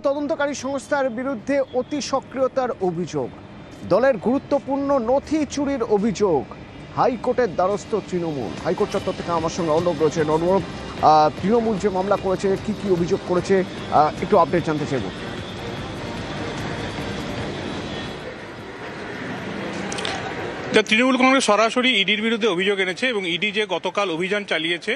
তদন্তকারী সংস্থার বিরুদ্ধে অতি সক্রিয়তার অভিযোগ, দলের গুরুত্বপূর্ণ নথি চুরির অভিযোগ, হাইকোর্টের দ্বারস্থ তৃণমূল। হাইকোর্ট চত্বর থেকে আমার সঙ্গে অর্ণব রয়েছেন। অর্ণব, তৃণমূল যে মামলা করেছে, কি কি অভিযোগ করেছে, একটু আপডেট জানতে চাইব। তৃণমূল কংগ্রেস সরাসরি ইডির বিরুদ্ধে অভিযোগ এনেছে এবং ইডি যে গতকাল অভিযান চালিয়েছে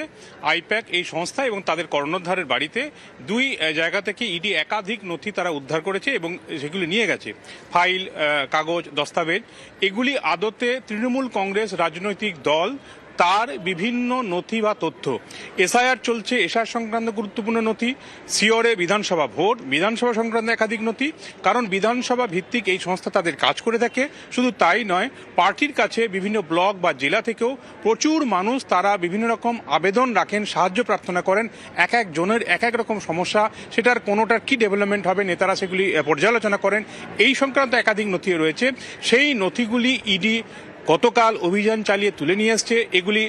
আইপ্যাক এই সংস্থা এবং তাদের কর্ণধারের বাড়িতে দুই জায়গা থেকে ইডি একাধিক নথি তারা উদ্ধার করেছে এবং সেগুলি নিয়ে গেছে, ফাইল, কাগজ, দস্তাবেজ। এগুলি আদতে তৃণমূল কংগ্রেস রাজনৈতিক দল তার বিভিন্ন নথি বা তথ্য, এসআইআর চলছে, এসআইআর সংক্রান্ত গুরুত্বপূর্ণ নথি, সিওরে বিধানসভা ভোট, বিধানসভা সংক্রান্ত একাধিক নথি। কারণ বিধানসভা ভিত্তিক এই সংস্থা তাদের কাজ করে থাকে। শুধু তাই নয়, পার্টির কাছে বিভিন্ন ব্লক বা জেলা থেকেও প্রচুর মানুষ তারা বিভিন্ন রকম আবেদন রাখেন, সাহায্য প্রার্থনা করেন। এক এক জনের এক এক রকম সমস্যা, সেটার কোনোটার কি ডেভেলপমেন্ট হবে নেতারা সেগুলি পর্যালোচনা করেন। এই সংক্রান্ত একাধিক নথি রয়েছে। সেই নথিগুলি ইডি গতকাল অভিযান চালিয়ে তুলে নিয়ে এসছে। এগুলি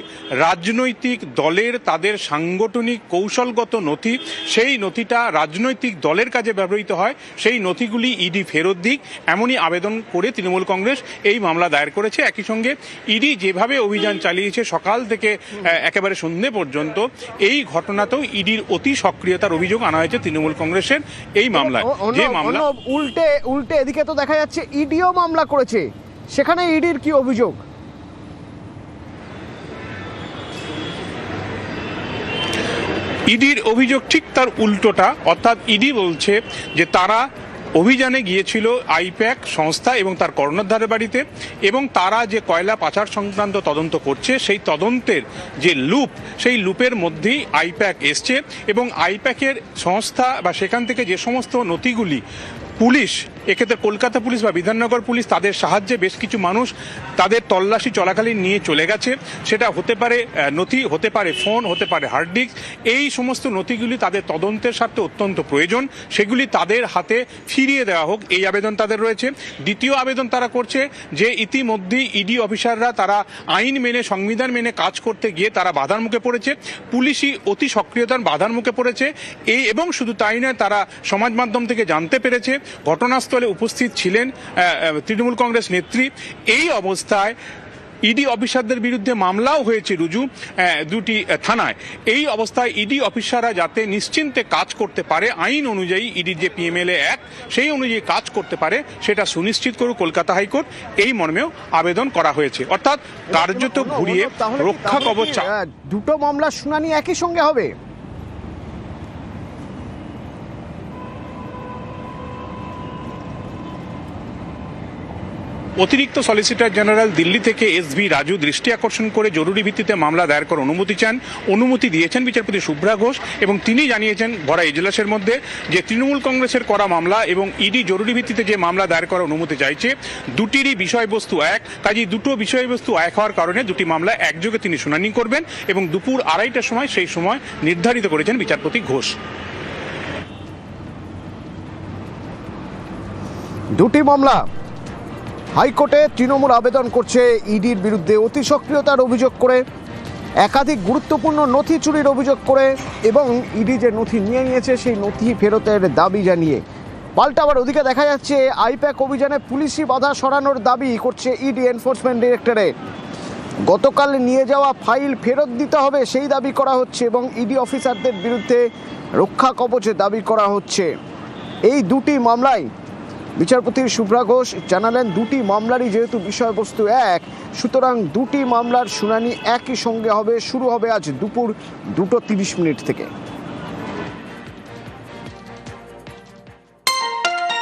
রাজনৈতিক দলের তাদের সাংগঠনিক কৌশলগত নথি। সেই নথিটা রাজনৈতিক দলের কাজে ব্যবহৃত হয়। সেই নথিগুলি ইডি ফেরত দিক এমনই আবেদন করে তৃণমূল কংগ্রেস এই মামলা দায়ের করেছে। একই সঙ্গে ইডি যেভাবে অভিযান চালিয়েছে সকাল থেকে একেবারে সন্ধ্যে পর্যন্ত, এই ঘটনাতেও ইডির অতি সক্রিয়তার অভিযোগ আনা হয়েছে তৃণমূল কংগ্রেসের এই মামলায়। যে মামলা উল্টে এদিকে তো দেখা যাচ্ছে ইডিও মামলা করেছে, সেখানে ইডির কি অভিযোগ? ইডির অভিযোগ ঠিক তার উল্টোটা। অর্থাৎ ইডি বলছে যে তারা অভিযানে গিয়েছিল আইপ্যাক সংস্থা এবং তার কর্ণধারের বাড়িতে, এবং তারা যে কয়লা পাচার সংক্রান্ত তদন্ত করছে সেই তদন্তের যে লুপ, সেই লুপের মধ্যেই আইপ্যাক এসছে এবং আইপ্যাকের সংস্থা বা সেখান থেকে যে সমস্ত নথিগুলি পুলিশ, এক্ষেত্রে কলকাতা পুলিশ বা বিধাননগর পুলিশ, তাদের সাহায্যে বেশ কিছু মানুষ তাদের তল্লাশি চলাকালীন নিয়ে চলে গেছে। সেটা হতে পারে নথি, হতে পারে ফোন, হতে পারে হার্ড ডিস্ক। এই সমস্ত নথিগুলি তাদের তদন্তের স্বার্থে অত্যন্ত প্রয়োজন, সেগুলি তাদের হাতে ফিরিয়ে দেওয়া হোক, এই আবেদন তাদের রয়েছে। দ্বিতীয় আবেদন তারা করছে যে ইতিমধ্যেই ইডি অফিসাররা তারা আইন মেনে, সংবিধান মেনে কাজ করতে গিয়ে তারা বাধার মুখে পড়েছে, পুলিশি অতি সক্রিয়তার বাধার মুখে পড়েছে। এবং শুধু তাই নয়, তারা সমাজ মাধ্যম থেকে জানতে পেরেছে, ঘটনাস্থলে উপস্থিত ছিলেন তৃণমূল কংগ্রেস নেত্রী। এই অবস্থায় ইডি অফিসারদের বিরুদ্ধে মামলাও হয়েছে রুজু দুটি থানায়। এই অবস্থায় ইডি অফিসাররা যাতে নিশ্চিন্তে কাজ করতে পারে, আইন অনুযায়ী ইডির যে পিএমএলএ অ্যাক্ট সেই অনুযায়ী কাজ করতে পারে, সেটা সুনিশ্চিত করুক কলকাতা হাইকোর্ট, এই মর্মেও আবেদন করা হয়েছে। অর্থাৎ কার্যত ঘুরিয়ে রক্ষা কবচ। দুটো মামলার শুনানি একই সঙ্গে হবে? অতিরিক্ত সলিসিটর জেনারেল দিল্লি থেকে এসভি রাজু দৃষ্টি আকর্ষণ করে জরুরি ভিত্তিতে মামলা দায়ের করার অনুমতি চান। অনুমতি দিয়েছেন বিচারপতি শুভ্রা ঘোষ এবং তিনি জানিয়েছেন ভরা এজলাসের মধ্যে যে তৃণমূল কংগ্রেসের করা মামলা এবং ইডি জরুরি ভিত্তিতে যে মামলা দায়ের করার অনুমতি চাইছে, দুটিরই বিষয়বস্তু এক। কাজেই দুটো বিষয়বস্তু এক হওয়ার কারণে দুটি মামলা একযোগে তিনি শুনানি করবেন এবং দুপুর 2:30টার সময় সেই সময় নির্ধারিত করেছেন বিচারপতি ঘোষ। দুটি মামলা হাইকোর্টে তৃণমূল আবেদন করছে ইডির বিরুদ্ধে অতি সক্রিয়তার অভিযোগ করে, একাধিক গুরুত্বপূর্ণ নথি চুরির অভিযোগ করে এবং ইডি যে নথি নিয়ে নিয়েছে সেই নথি ফেরতের দাবি জানিয়ে। পাল্টা আবার ওদিকে দেখা যাচ্ছে আইপ্যাক অভিযানে পুলিশি বাধা সরানোর দাবি করছে ইডি এনফোর্সমেন্ট ডিরেক্টরেট। গতকাল নিয়ে যাওয়া ফাইল ফেরত দিতে হবে সেই দাবি করা হচ্ছে এবং ইডি অফিসারদের বিরুদ্ধে রক্ষা কবচের দাবি করা হচ্ছে। এই দুটি মামলায় বিচারপতি শুভ্রা ঘোষ জানালেন দুটি মামলারই যেহেতু বিষয়বস্তু এক, সুতরাং দুটি মামলার শুনানি একই সঙ্গে হবে। শুরু হবে আজ দুপুর 2:30 থেকে।